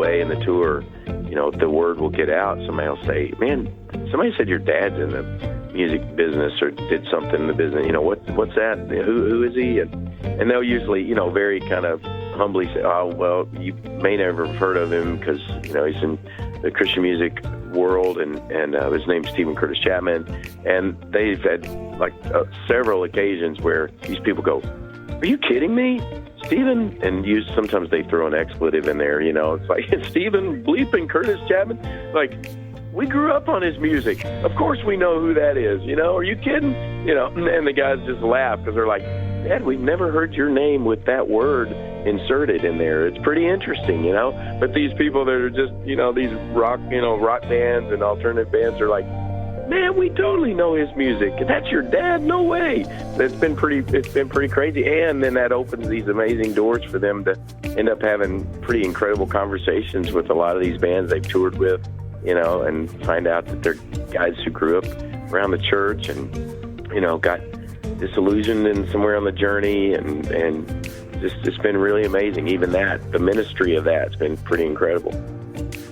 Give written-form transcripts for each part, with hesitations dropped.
way in the tour, the word will get out. Somebody will say, man, somebody said your dad's in the music business or did something in the business. What's that? Who is he? And they'll usually, very kind of humbly say, oh, well, you may never have heard of him because, he's in the Christian music world, and his name's Steven Curtis Chapman. And they've had several occasions where these people go, are you kidding me? Steven? And sometimes they throw an expletive in there, it's like, Steven bleeping Curtis Chapman? Like, we grew up on his music. Of course we know who that is, are you kidding? And the guys just laugh because they're like, Dad, we've never heard your name with that word inserted in there. It's pretty interesting, But these people that are just, these rock bands and alternative bands are like, man, we totally know his music. That's your dad? No way. It's been pretty crazy. And then that opens these amazing doors for them to end up having pretty incredible conversations with a lot of these bands they've toured with, and find out that they're guys who grew up around the church and, got disillusioned in somewhere on the journey, and just it's been really amazing. Even that, the ministry of that's been pretty incredible.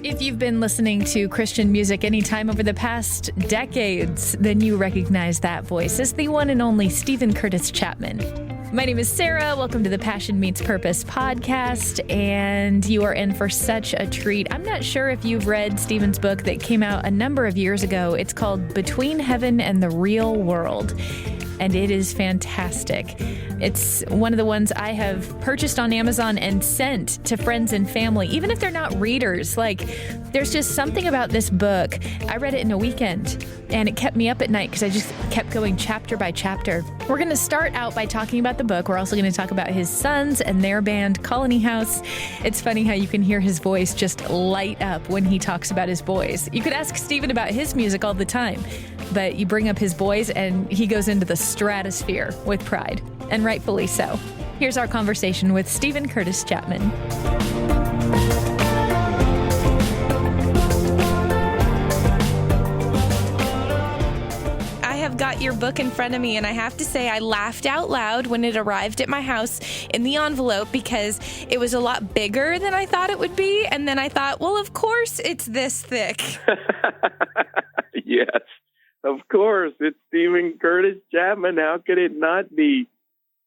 If you've been listening to Christian music any time over the past decades, then you recognize that voice as the one and only Steven Curtis Chapman. My name is Sarah. Welcome to the Passion Meets Purpose podcast, and you are in for such a treat. I'm not sure if you've read Steven's book that came out a number of years ago. It's called Between Heaven and the Real World, and it is fantastic. It's one of the ones I have purchased on Amazon and sent to friends and family, even if they're not readers. There's just something about this book. I read it in a weekend, and it kept me up at night because I just kept going chapter by chapter. We're going to start out by talking about the book. We're also going to talk about his sons and their band, Colony House. It's funny how you can hear his voice just light up when he talks about his boys. You could ask Steven about his music all the time, but you bring up his boys and he goes into the stratosphere with pride, and rightfully so. Here's our conversation with Steven Curtis Chapman. I've got your book in front of me, and I have to say I laughed out loud when it arrived at my house in the envelope because it was a lot bigger than I thought it would be. And then I thought, well, of course it's this thick. Yes, of course. It's Steven Curtis Chapman. How could it not be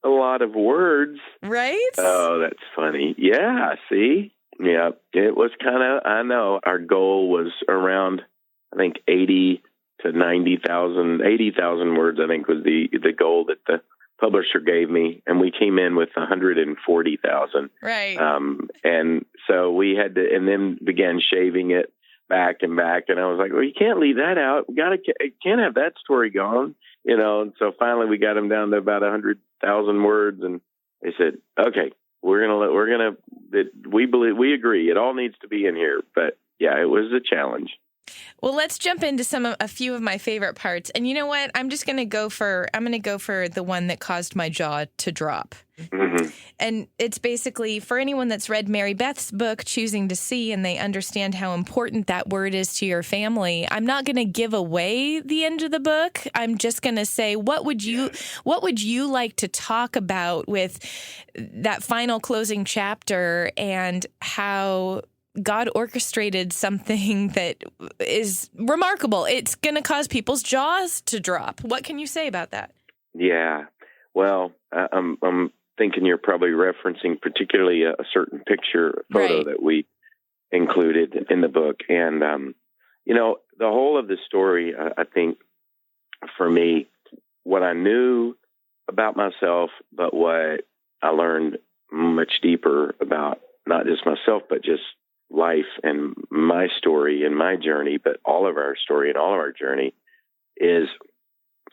a lot of words? Right? Oh, that's funny. Yeah, see? Yeah, it was I know, our goal was around, I think, 80,000 to 80,000 words, I think, was the goal that the publisher gave me. And we came in with 140,000. Right. And so we had to, and then began shaving it back and back. And I was like, well, you can't leave that out. Can't have that story gone, And so finally we got them down to about 100,000 words. And they said, okay, we agree. It all needs to be in here. But yeah, it was a challenge. Well, let's jump into a few of my favorite parts. And you know what? I'm going to go for the one that caused my jaw to drop. Mm-hmm. And it's basically for anyone that's read Mary Beth's book, Choosing to See, and they understand how important that word is to your family. I'm not going to give away the end of the book. I'm just going to say, what would you like to talk about with that final closing chapter and how God orchestrated something that is remarkable? It's going to cause people's jaws to drop. What can you say about that? Yeah. Well, I'm thinking you're probably referencing particularly a certain photo right. that we included in the book. And, the whole of the story, I think, for me, what I knew about myself, but what I learned much deeper about not just myself, but just life and my story and my journey, but all of our story and all of our journey is,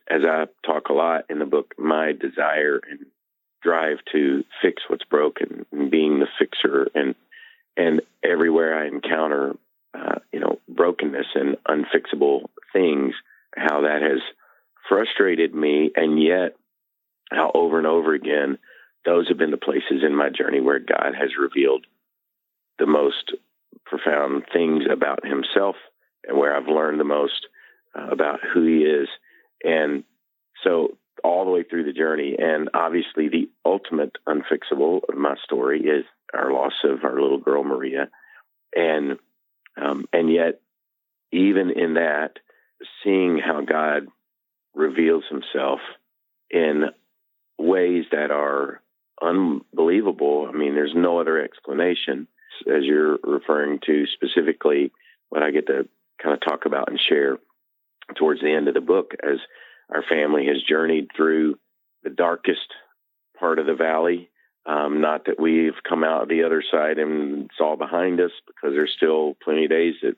as I talk a lot in the book, my desire and drive to fix what's broken and being the fixer, and everywhere I encounter, brokenness and unfixable things, how that has frustrated me, and yet how over and over again, those have been the places in my journey where God has revealed the most profound things about himself and where I've learned the most about who he is. And so all the way through the journey, and obviously the ultimate unfixable of my story is our loss of our little girl, Maria. And yet, even in that, seeing how God reveals himself in ways that are unbelievable. I mean, there's no other explanation, as you're referring to specifically what I get to kind of talk about and share towards the end of the book, as our family has journeyed through the darkest part of the valley. Not that we've come out the other side and it's all behind us, because there's still plenty of days that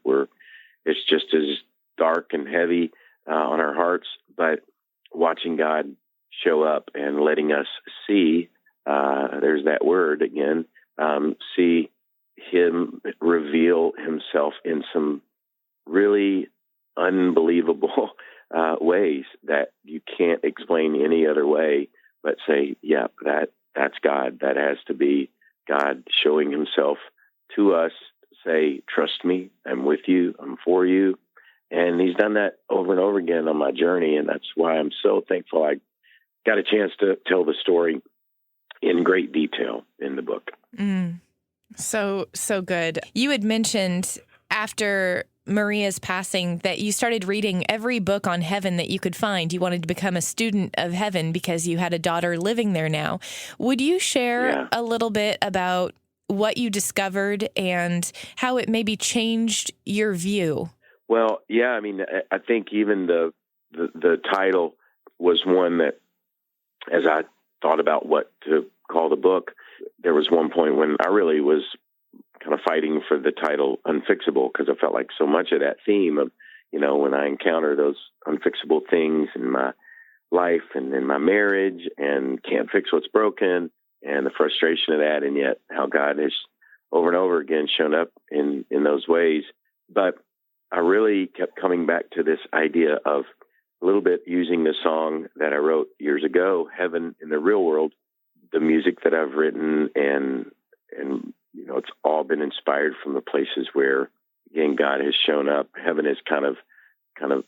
it's just as dark and heavy on our hearts, but watching God show up and letting us see, there's that word again, see him reveal himself in some really unbelievable ways that you can't explain any other way, but say, yeah, that's God. That has to be God showing himself to us. Say, trust me, I'm with you, I'm for you. And he's done that over and over again on my journey, and that's why I'm so thankful I got a chance to tell the story in great detail in the book. So good. You had mentioned after Maria's passing that you started reading every book on heaven that you could find. You wanted to become a student of heaven because you had a daughter living there now. Would you share a little bit about what you discovered and how it maybe changed your view? Well, yeah, I mean, I think even the title was one that, as I thought about what to call the book, there was one point when I really was kind of fighting for the title Unfixable, because I felt like so much of that theme of, when I encounter those unfixable things in my life and in my marriage and can't fix what's broken, and the frustration of that, and yet how God has over and over again shown up in those ways. But I really kept coming back to this idea of a little bit using the song that I wrote years ago, Heaven in the Real World, the music that I've written, and it's all been inspired from the places where, again, God has shown up. Heaven has kind of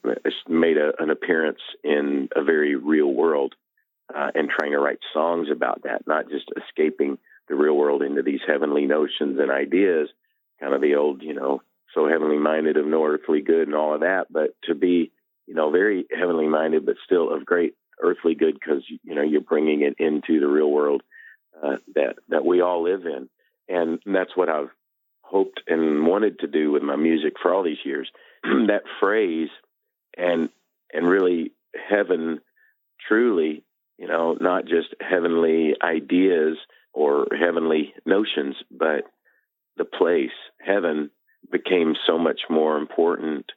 made an appearance in a very real world, and trying to write songs about that, not just escaping the real world into these heavenly notions and ideas, kind of the old, so heavenly minded of no earthly good and all of that, but to be, very heavenly minded, but still of great earthly good, because, you're bringing it into the real world that we all live in. And that's what I've hoped and wanted to do with my music for all these years. That phrase and really heaven, truly, not just heavenly ideas or heavenly notions, but the place, heaven, became so much more important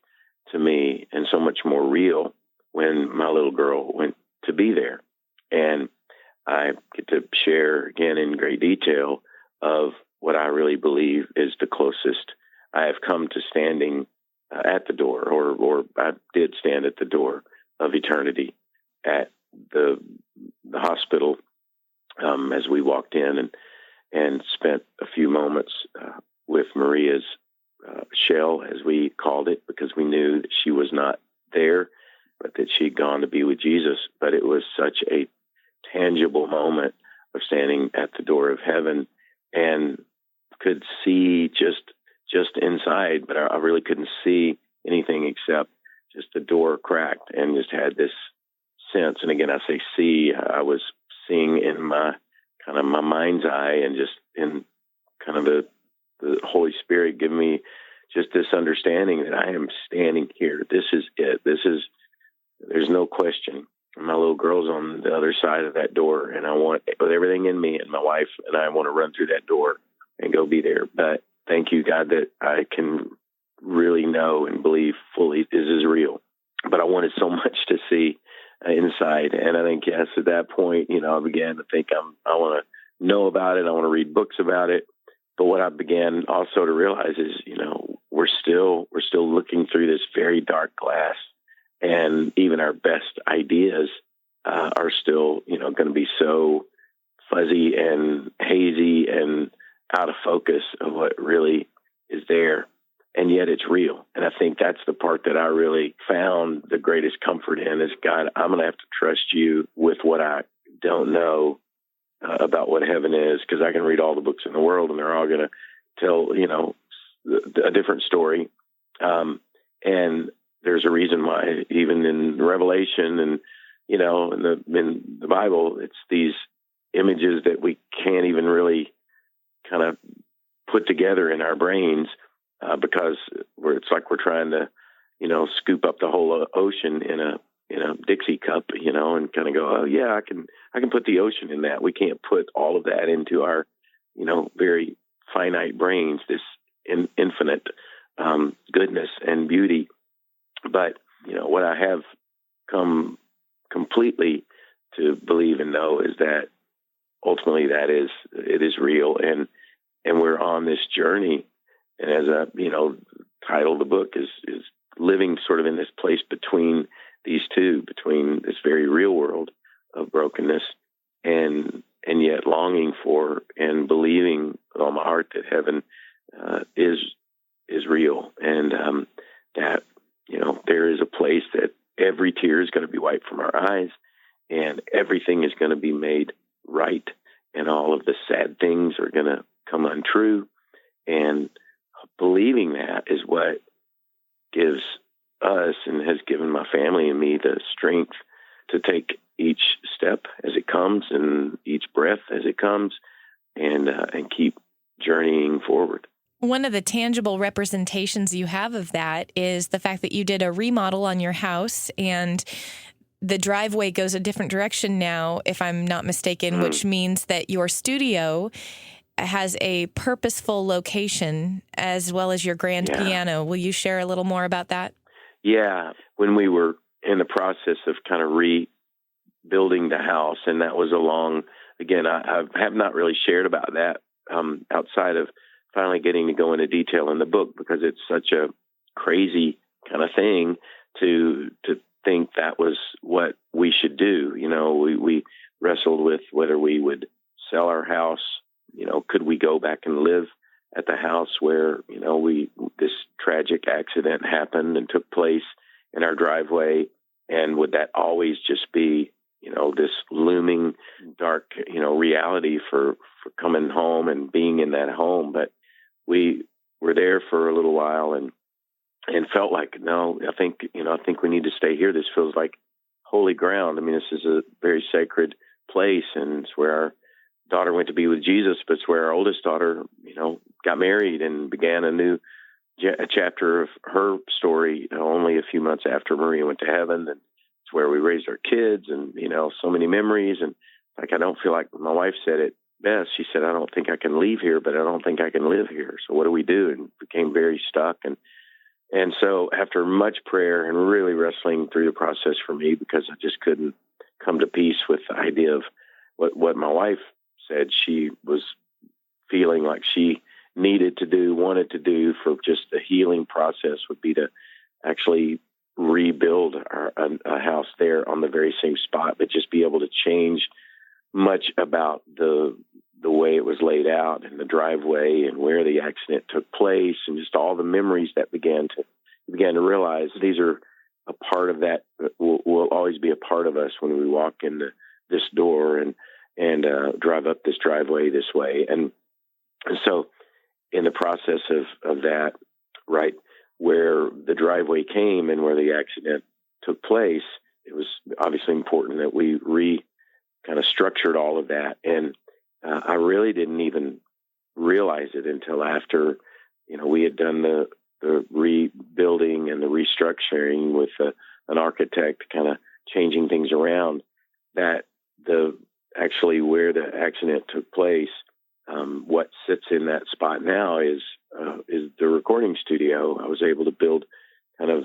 to me and so much more real when my little girl went to be there. And I get to share again in great detail of what I really believe is the closest I have come to standing at the door, or I did stand at the door of eternity at the hospital as we walked in and spent a few moments with Maria's shell, as we called it, because we knew that she was not there, but that she'd gone to be with Jesus. But it was such a tangible moment of standing at the door of heaven, and could see just inside, but I really couldn't see anything except just the door cracked, and just had this sense. And again, I say see, I was seeing in my mind's eye, and just in kind of the Holy Spirit giving me just this understanding that I am standing here. This is it. There's no question. My little girl's on the other side of that door, and I want, with everything in me, and my wife and I want to run through that door and go be there. But thank you, God, that I can really know and believe fully this is real. But I wanted so much to see inside. And I think, yes, at that point, I began to think I want to know about it. I want to read books about it. But what I began also to realize is, we're still looking through this very dark glass, and even our best ideas are still, going to be so fuzzy and hazy and out of focus of what really is there. And yet it's real. And I think that's the part that I really found the greatest comfort in is, God, I'm going to have to trust you with what I don't know about what heaven is, because I can read all the books in the world and they're all going to tell, a different story. And there's a reason why, even in Revelation and, in the Bible, it's these images that we can't even really kind of put together in our brains, because it's like we're trying to, scoop up the whole ocean in a Dixie cup, and kind of go, oh yeah, I can put the ocean in that. We can't put all of that into our, very finite brains, this infinite goodness and beauty. But, what I have come completely to believe and know is that ultimately it is real, and we're on this journey. And as I, title of the book is living sort of in this place between these two, between this very real world of brokenness and yet longing for and believing with all my heart that heaven is real, and that there is a place that every tear is going to be wiped from our eyes, and everything is going to be made right, and all of the sad things are going to come untrue. And believing that is what gives us and has given my family and me the strength to take each step as it comes and each breath as it comes, and keep journeying forward. One of the tangible representations you have of that is the fact that you did a remodel on your house, and the driveway goes a different direction now, if I'm not mistaken, which means that your studio has a purposeful location as well as your grand piano. Will you share a little more about that? Yeah. When we were in the process of kind of rebuilding the house, and that was again, I have not really shared about that outside of finally getting to go into detail in the book, because it's such a crazy kind of thing to think that was what we should do. We wrestled with whether we would sell our house. Could we go back and live at the house where, this tragic accident happened and took place in our driveway? And would that always just be, this looming dark, reality for coming home and being in that home? But we were there for a little while and felt like, no, I think we need to stay here. This feels like holy ground. I mean, this is a very sacred place, and it's where our daughter went to be with Jesus, but it's where our oldest daughter, got married and began a chapter of her story only a few months after Maria went to heaven. And it's where we raised our kids, and, so many memories. And I don't feel like, my wife said it best. She said, I don't think I can leave here, but I don't think I can live here. So what do we do? And became very stuck. And so after much prayer and really wrestling through the process for me, because I just couldn't come to peace with the idea of what my wife said she was feeling like she wanted to do for just the healing process, would be to actually rebuild a house there on the very same spot, but just be able to change much about the way it was laid out, and the driveway, and where the accident took place, and just all the memories that began to realize these are a part of that, will always be a part of us when we walk in this door and drive up this driveway this way. And so in the process of that, right where the driveway came and where the accident took place, it was obviously important that we kind of structured all of that. And I really didn't even realize it until after, we had done the rebuilding and the restructuring with an architect, kind of changing things around, that actually where the accident took place, what sits in that spot now is the recording studio. I was able to build kind of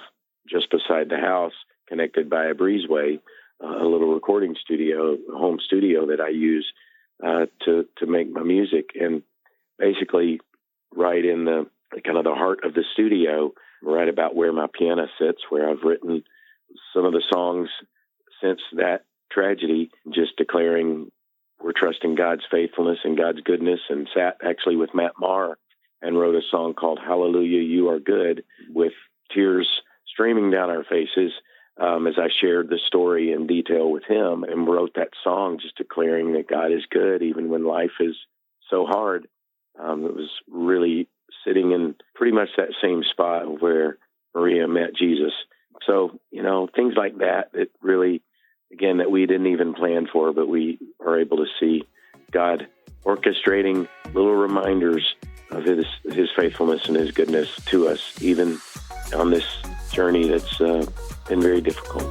just beside the house, connected by a breezeway, a little recording studio, a home studio that I use to make my music. And basically right in the kind of the heart of the studio, right about where my piano sits, where I've written some of the songs since that tragedy, just declaring we're trusting God's faithfulness and God's goodness, and sat actually with Matt Maher and wrote a song called Hallelujah, You Are Good, with tears streaming down our faces as I shared the story in detail with him, and wrote that song just declaring that God is good even when life is so hard. It was really sitting in pretty much that same spot where Maria met Jesus. So, things like that really, again, that we didn't even plan for, but we are able to see God orchestrating little reminders of his faithfulness and his goodness to us, even on this journey that's been very difficult.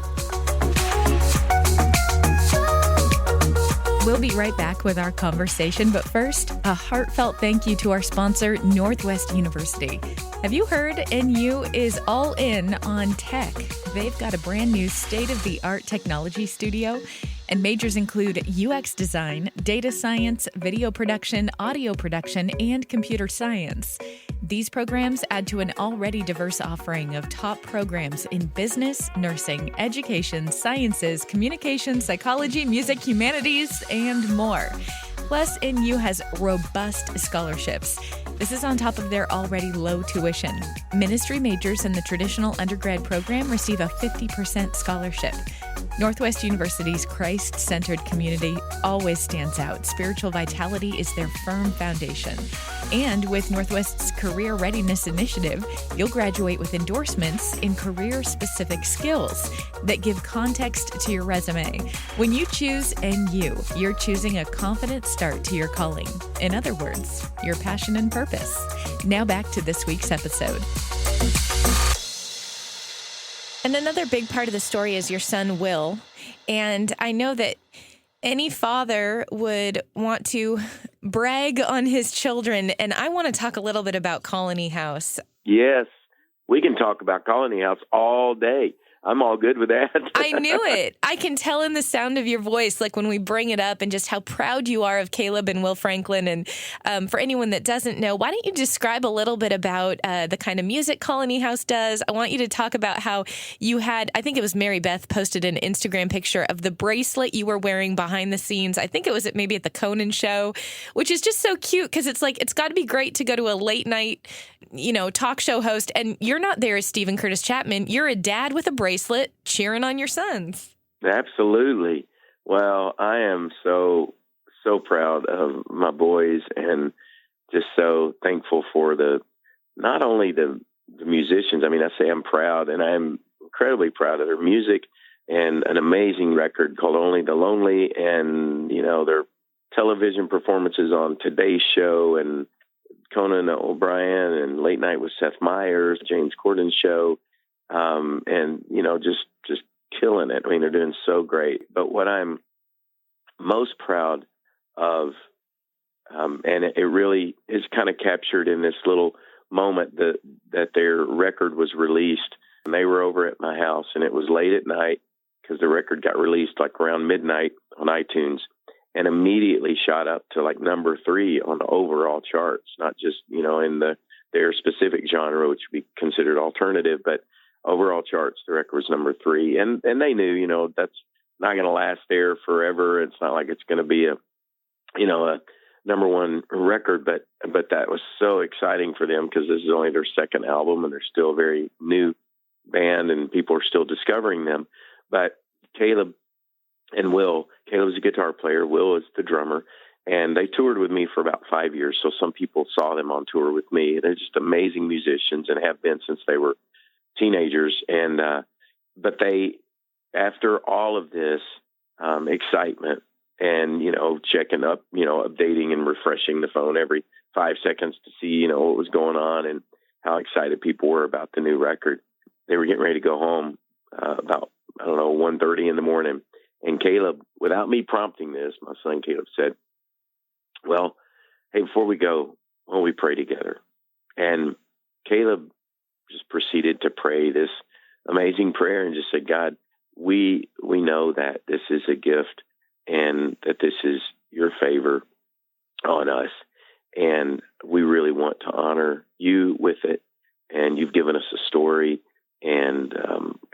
We'll be right back with our conversation, but first, a heartfelt thank you to our sponsor, Northwest University. Have you heard NU is all in on tech? They've got a brand new state-of-the-art technology studio, and majors include UX design, data science, video production, audio production, and computer science. These programs add to an already diverse offering of top programs in business, nursing, education, sciences, communication, psychology, music, humanities, and more. Plus, NU has robust scholarships. This is on top of their already low tuition. Ministry majors in the traditional undergrad program receive a 50% scholarship. Northwest University's Christ-centered community always stands out. Spiritual vitality is their firm foundation. And with Northwest's Career Readiness Initiative, you'll graduate with endorsements in career-specific skills that give context to your resume. When you choose NU, you're choosing a confident start to your calling. In other words, your passion and purpose. Now back to this week's episode. And another big part of the story is your son, Will. And I know that any father would want to brag on his children. And I want to talk a little bit about Colony House. Yes, we can talk about Colony House all day. I'm all good with that. I knew it. I can tell in the sound of your voice, like when we bring it up, and just how proud you are of Caleb and Will Franklin. And for anyone that doesn't know, why don't you describe a little bit about the kind of music Colony House does? I want you to talk about how you had, I think it was Mary Beth posted an Instagram picture of the bracelet you were wearing behind the scenes. I think it was maybe at the Conan show, which is just so cute because it's like, it's got to be great to go to a late night, talk show host, and you're not there as Steven Curtis Chapman. You're a dad with a bracelet cheering on your sons. Absolutely. Well, I am so proud of my boys and just so thankful for not only the musicians. I mean, I say I'm proud, and I'm incredibly proud of their music and an amazing record called Only the Lonely, and, their television performances on Today's Show and Conan O'Brien and Late Night with Seth Meyers, James Corden's show, and, just killing it. I mean, they're doing so great. But what I'm most proud of, and it really is kind of captured in this little moment that their record was released. And they were over at my house, and it was late at night because the record got released like around midnight on iTunes, and immediately shot up to like number 3 on the overall charts, not just, in their specific genre, which would be considered alternative, but overall charts, the record was number 3. And they knew, that's not going to last there forever. It's not like it's going to be a number 1 record, but that was so exciting for them because this is only their second album and they're still a very new band and people are still discovering them. But Caleb and Will, Caleb's a guitar player, Will is the drummer, and they toured with me for about 5 years. So some people saw them on tour with me. They're just amazing musicians and have been since they were teenagers. And, but they, after all of this excitement and, checking up, updating and refreshing the phone every 5 seconds to see, what was going on and how excited people were about the new record, they were getting ready to go home about, 1:30 in the morning. And Caleb, without me prompting this, my son Caleb said, well, hey, before we go, why don't we pray together? And Caleb just proceeded to pray this amazing prayer and just said, God, we know that this is a gift and that this is your favor on us. And we really want to honor you with it. And you've given us a story, and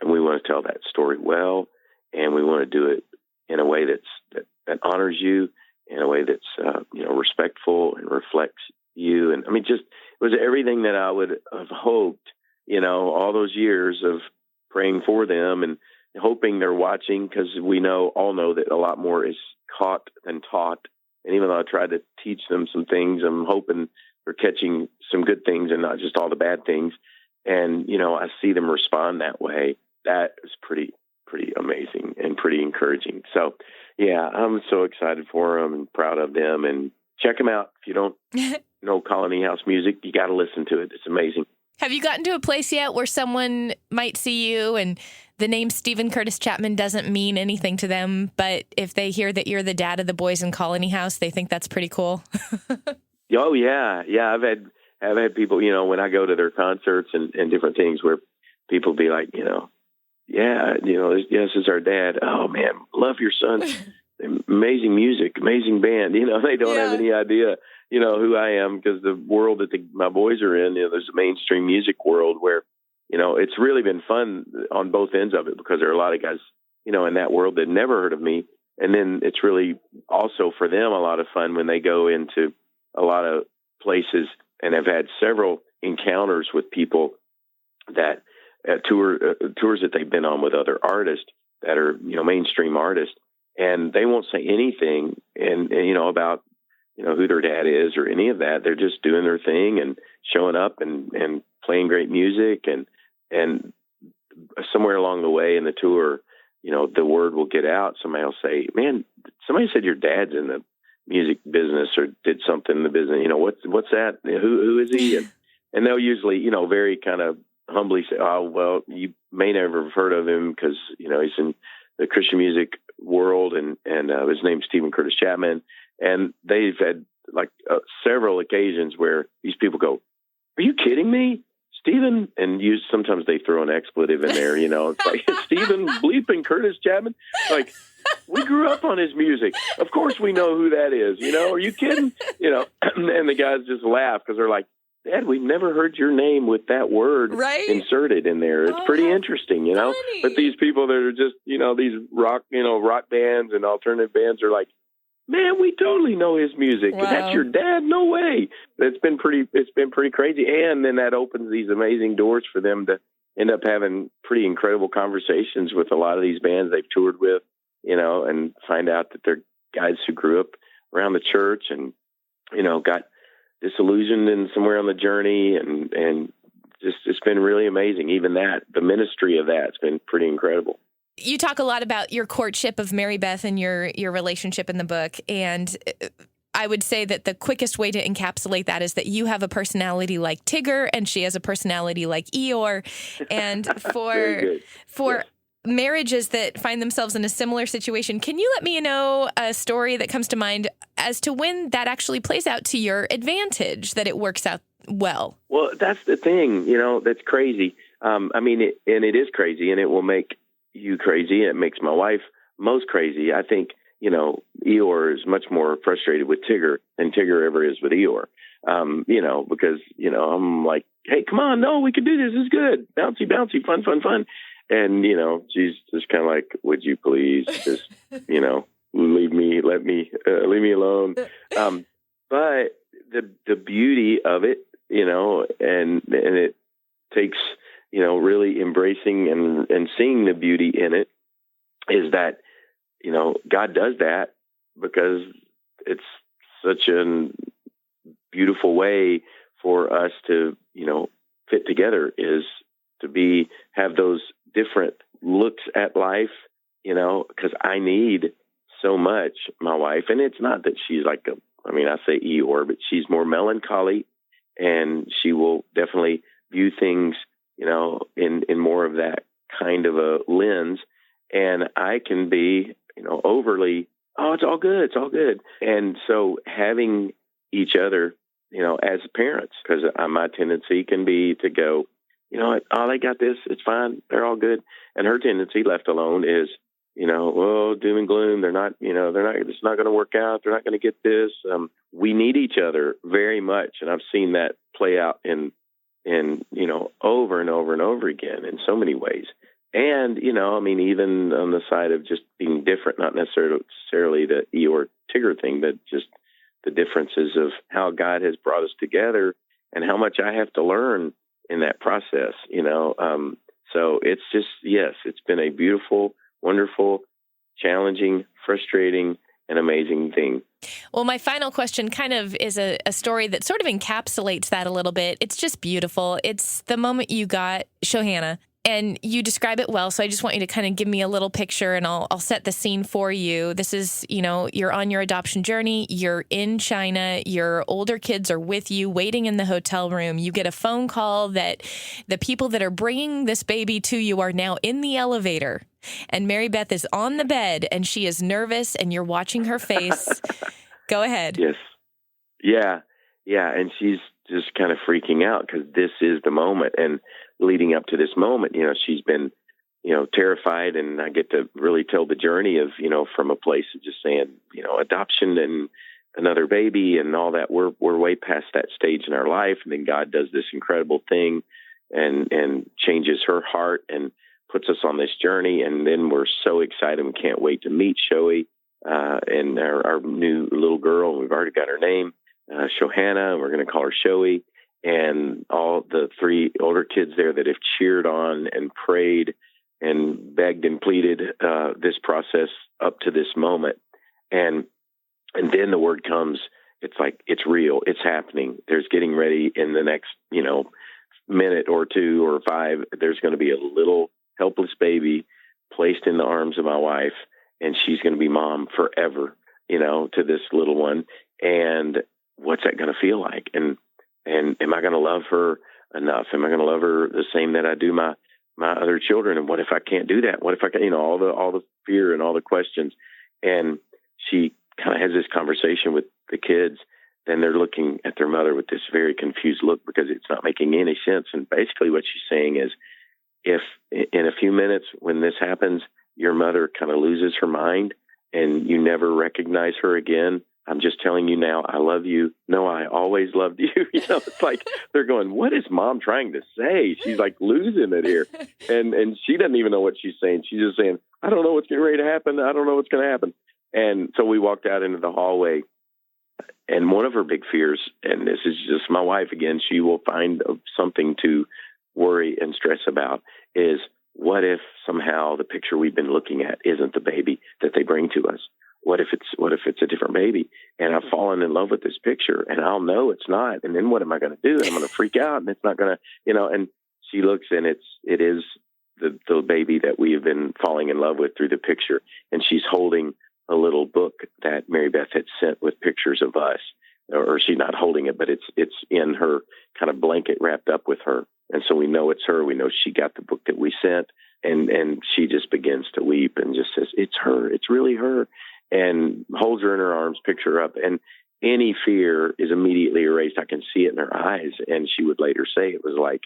we want to tell that story well. And we want to do it in a way that honors you, in a way that's respectful and reflects you. And I mean, just it was everything that I would have hoped. All those years of praying for them and hoping they're watching, because we all know that a lot more is caught than taught. And even though I tried to teach them some things, I'm hoping they're catching some good things and not just all the bad things. And, I see them respond that way. That is pretty amazing and pretty encouraging. So, yeah, I'm so excited for them and proud of them. And check them out. If you don't know Colony House music, you got to listen to it. It's amazing. Have you gotten to a place yet where someone might see you and the name Steven Curtis Chapman doesn't mean anything to them, but if they hear that you're the dad of the boys in Colony House, they think that's pretty cool? Oh, yeah. Yeah, I've had people, when I go to their concerts and different things where people be like, yeah, this is our dad. Oh, man, love your son. Amazing music, amazing band. They don't have any idea, who I am, because the world that my boys are in, there's a mainstream music world where, it's really been fun on both ends of it, because there are a lot of guys, in that world that never heard of me. And then it's really also for them a lot of fun when they go into a lot of places and have had several encounters with people that tours that they've been on with other artists that are, mainstream artists. And they won't say anything about, who their dad is or any of that. They're just doing their thing and showing up and playing great music. And somewhere along the way in the tour, the word will get out. Somebody will say, man, somebody said your dad's in the music business or did something in the business. What's that? Who is he? And they'll usually, very kind of humbly say, oh, well, you may never have heard of him because, he's in the Christian music world, and his name's Steven Curtis Chapman. And they've had several occasions where these people go, are you kidding me, Steven? And sometimes they throw an expletive in there, it's like, Steven bleeping Curtis Chapman. Like, we grew up on his music. Of course we know who that is, are you kidding? And the guys just laugh because they're like, Dad, we've never heard your name with that word inserted in there. It's pretty interesting, funny. But these people that are just, these rock bands and alternative bands are like, man, we totally know his music. Wow. That's your dad? No way. It's been pretty crazy. And then that opens these amazing doors for them to end up having pretty incredible conversations with a lot of these bands they've toured with, and find out that they're guys who grew up around the church and, got disillusioned in somewhere on the journey, and just it's been really amazing. Even that, the ministry of that's been pretty incredible. You talk a lot about your courtship of Mary Beth and your relationship in the book, and I would say that the quickest way to encapsulate that is that you have a personality like Tigger and she has a personality like Eeyore, and for marriages that find themselves in a similar situation, can you let me know a story that comes to mind as to when that actually plays out to your advantage, that it works out well? Well, that's the thing, that's crazy. It is crazy, and it will make you crazy. It makes my wife most crazy. I think, Eeyore is much more frustrated with Tigger than Tigger ever is with Eeyore. Because, I'm like, hey, come on, no, we can do this. It's good. Bouncy, bouncy, fun, fun, fun. And, she's just kind of like, would you please just, leave me alone. But the beauty of it, and it takes, really embracing and seeing the beauty in it is that, God does that because it's such a beautiful way for us to, fit together, is to have those different looks at life, because I need so much my wife. And it's not that she's like I say Eeyore, but she's more melancholy, and she will definitely view things, in more of that kind of a lens. And I can be, overly, oh, it's all good. It's all good. And so having each other, as parents, because my tendency can be to go, oh, they got this. It's fine. They're all good. And her tendency, left alone, is, doom and gloom. They're not, it's not going to work out. They're not going to get this. We need each other very much. And I've seen that play out in over and over and over again in so many ways. And, even on the side of just being different, not necessarily the Eeyore Tigger thing, but just the differences of how God has brought us together and how much I have to learn in that process, So it's just, yes, it's been a beautiful, wonderful, challenging, frustrating, an amazing thing. Well, my final question kind of is a story that sort of encapsulates that a little bit. It's just beautiful. It's the moment you got Shohana, and you describe it well. So I just want you to kind of give me a little picture, and I'll set the scene for you. This is, you're on your adoption journey. You're in China. Your older kids are with you, waiting in the hotel room. You get a phone call that the people that are bringing this baby to you are now in the elevator. And Mary Beth is on the bed, and she is nervous, and you're watching her face. Go ahead. Yes. Yeah. And she's just kind of freaking out because this is the moment. And leading up to this moment, she's been, terrified. And I get to really tell the journey of, from a place of just saying, adoption and another baby and all that. We're way past that stage in our life. And then God does this incredible thing and changes her heart and puts us on this journey. And then we're so excited. We can't wait to meet Shoei and our new little girl. We've already got her name, Shohana. We're going to call her Shoei. And all the 3 older kids there that have cheered on and prayed and begged and pleaded this process up to this moment. And then the word comes, it's like, it's real, it's happening. There's getting ready in the next, minute or 2 or 5, there's going to be a little helpless baby placed in the arms of my wife, and she's going to be mom forever, to this little one. And what's that going to feel like? And am I going to love her enough? Am I going to love her the same that I do my other children? And what if I can't do that? What if I can, all the fear and all the questions. And she kind of has this conversation with the kids. Then they're looking at their mother with this very confused look because it's not making any sense. And basically what she's saying is, if in a few minutes when this happens, your mother kind of loses her mind and you never recognize her again, I'm just telling you now, I love you. No, I always loved you. It's like they're going, what is mom trying to say? She's like losing it here. And she doesn't even know what she's saying. She's just saying, I don't know what's getting ready to happen. I don't know what's going to happen. And so we walked out into the hallway. And one of her big fears, and this is just my wife again, she will find something to worry and stress about, is what if somehow the picture we've been looking at isn't the baby that they bring to us? What if it's a different baby? And I've fallen in love with this picture and I'll know it's not. And then what am I going to do? And I'm going to freak out and it's not going to, and she looks and it is the baby that we have been falling in love with through the picture. And she's holding a little book that Mary Beth had sent with pictures of us, or she's not holding it, but it's in her kind of blanket wrapped up with her. And so we know it's her. We know she got the book that we sent, and she just begins to weep and just says, it's her. It's really her. And holds her in her arms, picks her up, and any fear is immediately erased. I can see it in her eyes. And she would later say, it was like,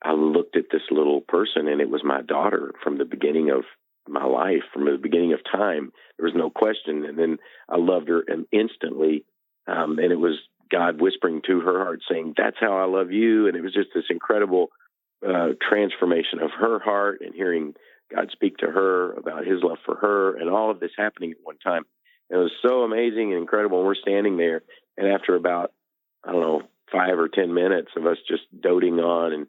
I looked at this little person and it was my daughter from the beginning of my life, from the beginning of time. There was no question. And then I loved her instantly. And it was God whispering to her heart saying, that's how I love you. And it was just this incredible transformation of her heart and hearing God speak to her about his love for her and all of this happening at one time. And it was so amazing and incredible. And we're standing there. And after about, 5 or 10 minutes of us just doting on and,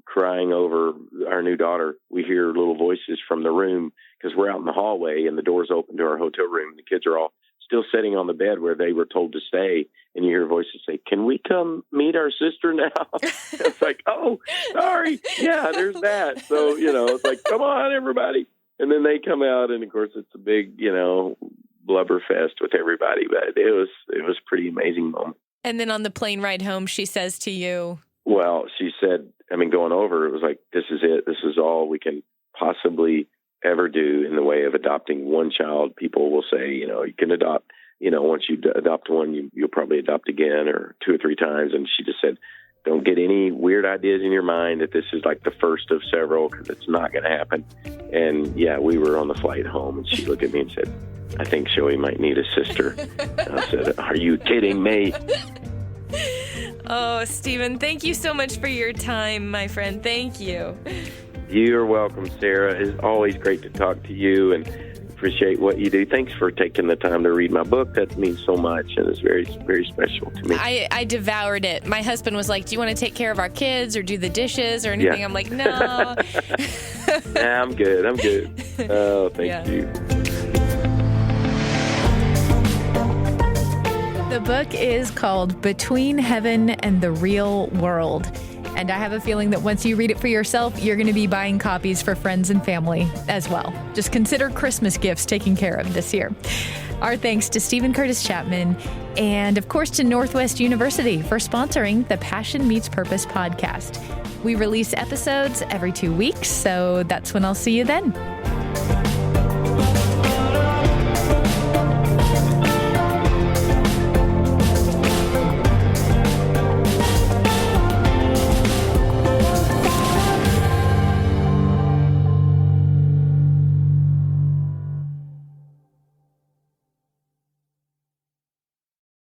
crying over our new daughter, we hear little voices from the room because we're out in the hallway and the door's open to our hotel room. The kids are all still sitting on the bed where they were told to stay. And you hear voices say, can we come meet our sister now? It's like, oh, sorry. Yeah, there's that. So, it's like, come on, everybody. And then they come out. And of course, it's a big, blubber fest with everybody. But it was a pretty amazing moment. And then on the plane ride home, she says to you, well, she said, going over, it was like, this is it. This is all we can possibly ever do in the way of adopting one child. People will say, you can adopt, once you adopt one, you'll probably adopt again or 2 or 3 times. And she just said, don't get any weird ideas in your mind that this is like the first of several, because it's not going to happen. And yeah, we were on the flight home and she looked at me and said, I think Shoei might need a sister. And I said, are you kidding me? Oh, Steven, thank you so much for your time, my friend. Thank you. You're welcome, Sarah. It's always great to talk to you and appreciate what you do. Thanks for taking the time to read my book. That means so much, and it's very, very special to me. I devoured it. My husband was like, do you want to take care of our kids or do the dishes or anything? Yeah. I'm like, no. Nah, I'm good. Oh, thank you. The book is called Between Heaven and the Real World. And I have a feeling that once you read it for yourself, you're going to be buying copies for friends and family as well. Just consider Christmas gifts taken care of this year. Our thanks to Steven Curtis Chapman and, of course, to Northwest University for sponsoring the Passion Meets Purpose podcast. We release episodes every 2 weeks, so that's when I'll see you then.